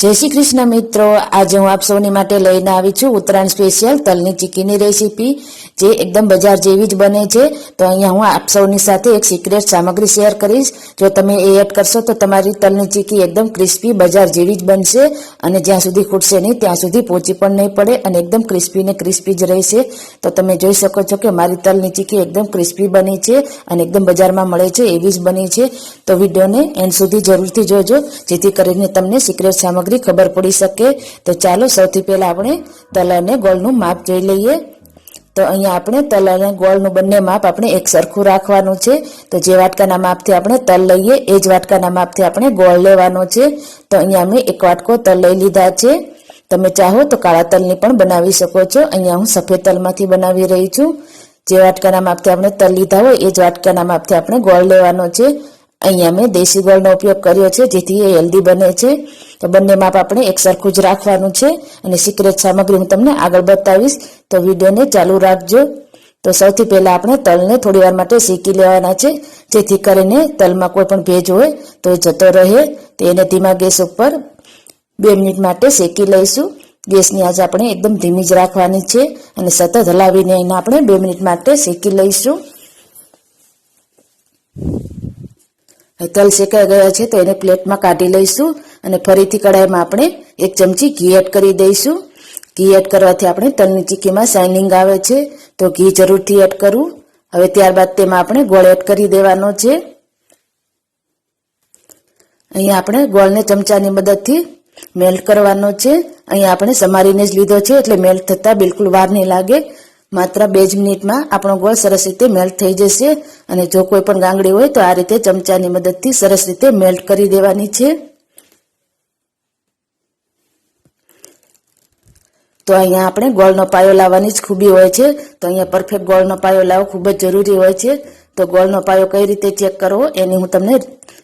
जय श्री कृष्ण मित्रों, आज हूँ आप सौनी माटे लईने आवी छुं उत्तरायण स्पेशियल तलनी चीक्कीनी रेसिपी जे एकदम बजार जेवी ज बने छे। तो अहींया हूँ आप सौनी साथे एक सीक्रेट सामग्री शेर करीश। जो तमे ए एड करशो तो तमारी तलनी चीक्की एकदम क्रिस्पी बजार जेवी ज बनशे अने ज्यां सुधी खूटशे नहीं त्यां सुधी पोची पण नहीं पड़े अने एकदम क्रिस्पी ने क्रिस्पी ज रहेशे। तो तमे जोई शको छो के मारी तलनी चीक्की एकदम क्रिस्पी बनी छे अने एकदम बजारमां मळे छे एवी ज बनी छे। तो विडियोने एंड सुधी जरूरथी जोजो जेथी करीने तमने सीक्रेट सामग्री खबर पड़ी सके। तो चलो सौथी पहला आपणे तल अने गोळनुं माप जोई लईए। तो अहींया आपणे तल अने गोळनुं बंने माप आपणे एक सरखुं राखवानुं छे। तो जे वाटकाना मापथी आपणे तल लईए ए ज वाटकाना मापथी आपणे गोळ लेवानो छे। तो अहींया मैं एक वाटको तल लई लीधा छे। तमे चाहो तो काळा तलनी पण बनावी शको छो। अहींया हूँ सफेद तलमांथी बनावी रही छुं। जे वाटकाना मापथी आपणे तल लीधा होय ए ज वाटकाना मापथी आपणे गोळ लेवानो छे। अहींया मैं देसी गोळनो उपयोग कर्यो छे जेथी ए हेल्दी बने छे। तो बंने माप आपणे एक सरखुं ज राखवानुं छे अने सीक्रेट सामग्री हूँ तमने आगळ बतावीश। तो विडियोने चालू राखजो। तो सौथी पहेला आपणे तलने थोड़ी वार माटे शेकी लेवाना छे जेथी करीने तलमां कोई पण भेज होय तो जतो रहे। तो एने धीमा गैस उपर 2 मिनिट माटे शेकी लईशुं। गैसनी आज आपणे एकदम धीमी ज राखवानी छे अने सतत हलावीने एने आपणे 2 मिनिट माटे शेकी लईशुं। तल शेकाई गया है तो एने प्लेट में काढी लईशुं अने फरीथी कढ़ाई में आपणे 1 चमची घी एड करी दईशुं। घी एड करवाथी आपणे तलनी चीक्की में शाइनिंग आवे छे। तो घी जरूरथी एड करूं। हवे त्यारबाद तेमां आपणे गोळ एड करी देवानो छे। अहींया आपणे गोळने चमचानी मददथी मेल्ट करवानो छे। अहींया आपणे समारीने ज लीधो छे एटले मेल्ट थता बिलकुल वार नहीं लागे। मात्र 2 मिनिट में आपणो गोळ सरस रीते मेल्ट थई जशे। अने जो कोई पण गांगड़ी होय तो आ रीते चमचानी मददथी सरस रीते मेल्ट करी देवानी छे। तो अहींया आपणे गोळनो पायो लाववानी ज खूबी होय छे। तो अहींया परफेक्ट गोळनो पायो लावવો खूब ज जरूरी होय छे। तो गोळनो पायो कई रीते चेक करवो एनी हूँ तमने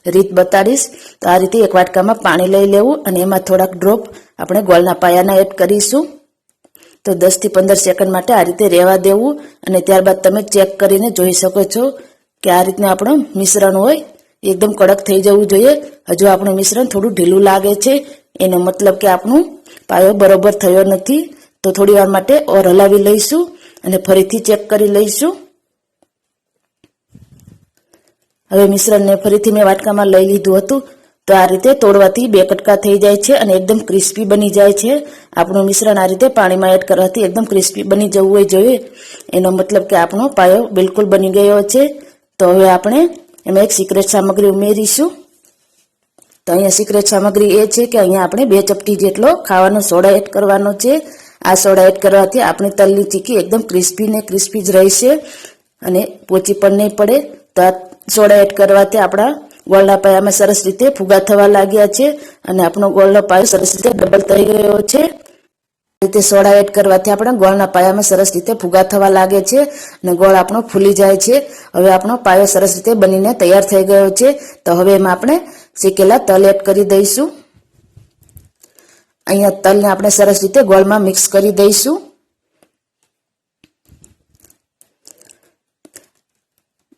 રીત बताड़ीश। तो आ रीते एक वाटकामां पाणी लई लेवुं अने एमां थोड़ाक ड्रॉप आपणे गोळना पायाना एड करीशुं। तो 10 થી 15 सेकंड माटे आ रीते रहेवा देवुं अने त्यारबाद तमे चेक करीने जोई शको छो के आ रीतनुं आपणुं मिश्रण होय एकदम कड़क थई जवुं जोईए। हजू आपणुं मिश्रण थोड़ुं ढीलुं लागे छे एनो मतलब के आपणुं पायो बरोबर थयो नथी। तो थोड़ी वार माटे और हलावी लईशुं अने फरीथी चेक करी लईशुं। हवे मिश्रण ने फरीथी मैं वाटकामां लई लीधुं हतुं। तो आ रीते तोड़वाथी 2 कटका थई जाय छे अने एकदम क्रिस्पी बनी जाय छे। आपणुं मिश्रण आ रीते पाणीमां एड करवाथी एकदम क्रिस्पी बनी जवुं जोईए। एनो मतलब के आपणो पायो बिलकुल बनी गयो छे। तो हवे आपणे एमां एक सीक्रेट सामग्री उमेरीशुं। तो अहींया सीक्रेट सामग्री ए छे के अहींया आपणे 2 चपटी जेटलो खाવાનો सोडा एड करवानो छे। आ सोडा एड करवाथी आपणी तलनी चीक्की एकदम क्रिस्पी ने क्रिस्पी ज रहेशे अने पोची पण नहीं पड़े। तो आ सोडा एड करवाथी आपणा गोळना पायामां सरस रीते फूगा थवा लाग्या छे अने आपणो गोळनो पायो सरस रीते डबल थई गयो छे। रीते सोडा एड करवाथी आपणा गोळना पायामां सरस रीते फूगा थवा लागे छे अने गोळ आपणो फूली जाय छे। हवे आपणो पायो सरस रीते बनीने तैयार थई गयो छे। तो हवे एमां आपणे शेकेला तल एड करी दईशुं। अहींया तलने आपणे सरस रीते गोळमां मिक्स करी दईशुं।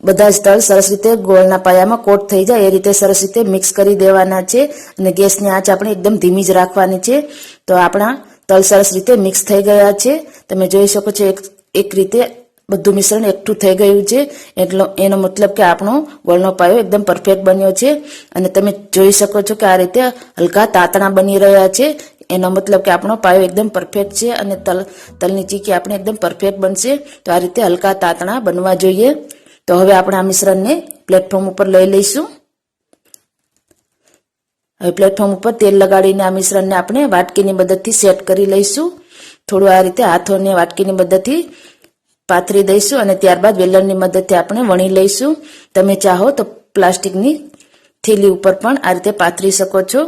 बधा ज तल सरस रीते गोळना पायामां कोट थई जाय ए रीते सरस रीते मिक्स करी देवाना छे अने गैसनी आंच आपणे एकदम धीमी ज राखवानी छे। तो आपणा तल सरस रीते मिक्स थई गया छे। तमे जोई शको छो एक रीते बधुं मिश्रण एकठुं थई गयुं छे। एटलो एनो मतलब के आपणो गोळनो पायो एकदम परफेक्ट बन्यो छे। अने तमे जोई शको छो के आ रीते हलका तातणा बनी रह्या छे। एनो मतलब के आपणो पायो एकदम परफेक्ट छे अने तलनी चीक्की आपणे एकदम परफेक्ट बनशे। तो आ रीते हलका तातणा बनवा जोईए। तो हवे आपणे आ मिश्रणने प्लेटफॉर्म उपर लई लईशुं। हवे प्लेटफॉर्म उपर तेल लगाडीने आ मिश्रणने आपणे वाटकीनी मददथी सेट करी लईशुं। थोडुं आ रीते हाथोने वाटकीनी मददथी पाथरी दईशुं अने त्यारबाद वेलणनी मददथी आपणे वणी लईशुं। तमे चाहो तो प्लास्टिकनी थैली उपर पण आ रीते पाथरी शको छो।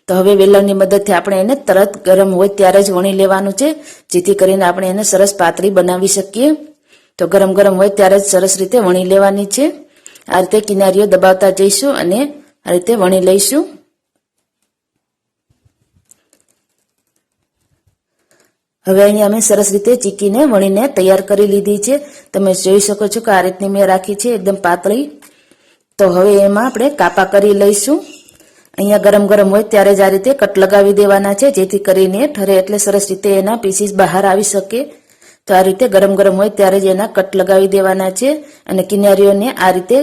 तो हवे वेलणनी मददथी आपणे एने तरत गरम होय त्यारे ज वणी लेवानुं छे जेथी करीने आपणे एने सरस पातળી बनावी शकीए। तो गरम गरम होय त्यारे ज सरस रीते वणी लेवानी छे। आ रीते किनारीओ दबावता जईशुं अने आ रीते वणी लईशुं। हवे अहींया अमे सरस रीते चीक्कीने वणीने तैयार करी लीधी छे। तमे जोई शको छो के आ रीतनी मैं राखी छे एकदम पातળી। तो हवे एमां आपणे कापा करी लईशुं અહીંયા ગરમ ગરમ હોય ત્યારે જ આ રીતે કટ લગાવી દેવાના છે, જેથી કરીને ઠરે એટલે સરસ રીતે એના પીસીસ બહાર આવી શકે. તો આ રીતે ગરમ ગરમ હોય ત્યારે જ એના કટ લગાવી દેવાના છે અને કિનારીઓને આ રીતે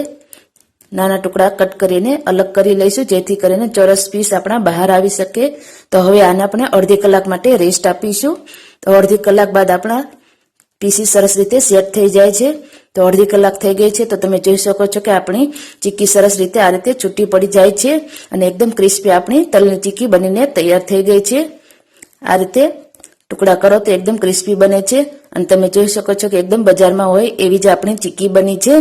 નાના ટુકડા કટ કરીને અલગ કરી લઈશું, જેથી કરીને ચોરસ પીસ આપણા બહાર આવી શકે. તો હવે આને આપણે અડધી કલાક માટે રેસ્ટ આપીશું. તો અડધી કલાક બાદ આપણા પીસી સરસ રીતે સેટ થઈ જાય છે. તો અડધી કલાક થઈ ગઈ છે. તો તમે જોઈ શકો છો કે આપણી ચીક્કી સરસ રીતે આ રીતે છૂટી પડી જાય છે અને એકદમ ક્રિસ્પી આપણી તલની ચીક્કી બનીને તૈયાર થઈ ગઈ છે. આ રીતે ટુકડા કરો તો એકદમ ક્રિસ્પી બને છે અને તમે જોઈ શકો છો કે એકદમ બજારમાં હોય એવી જ આપણી ચીક્કી બની છે.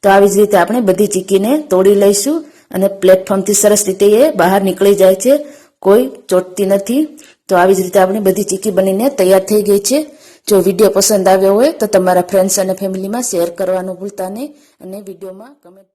તો આવી જ રીતે આપણે બધી ચીક્કીને તોડી લઈશું અને પ્લેટફોર્મથી સરસ રીતે એ બહાર નીકળી જાય છે, કોઈ ચોટતી નથી. તો આવી જ રીતે આપણી બધી ચીક્કી બનીને તૈયાર થઈ ગઈ છે. જો વિડીયો પસંદ આવ્યો હોય તો તમારા ફ્રેન્ડ્સ અને ફેમિલીમાં શેર કરવાનું ભૂલતા નહીં અને વિડીયોમાં કમેન્ટ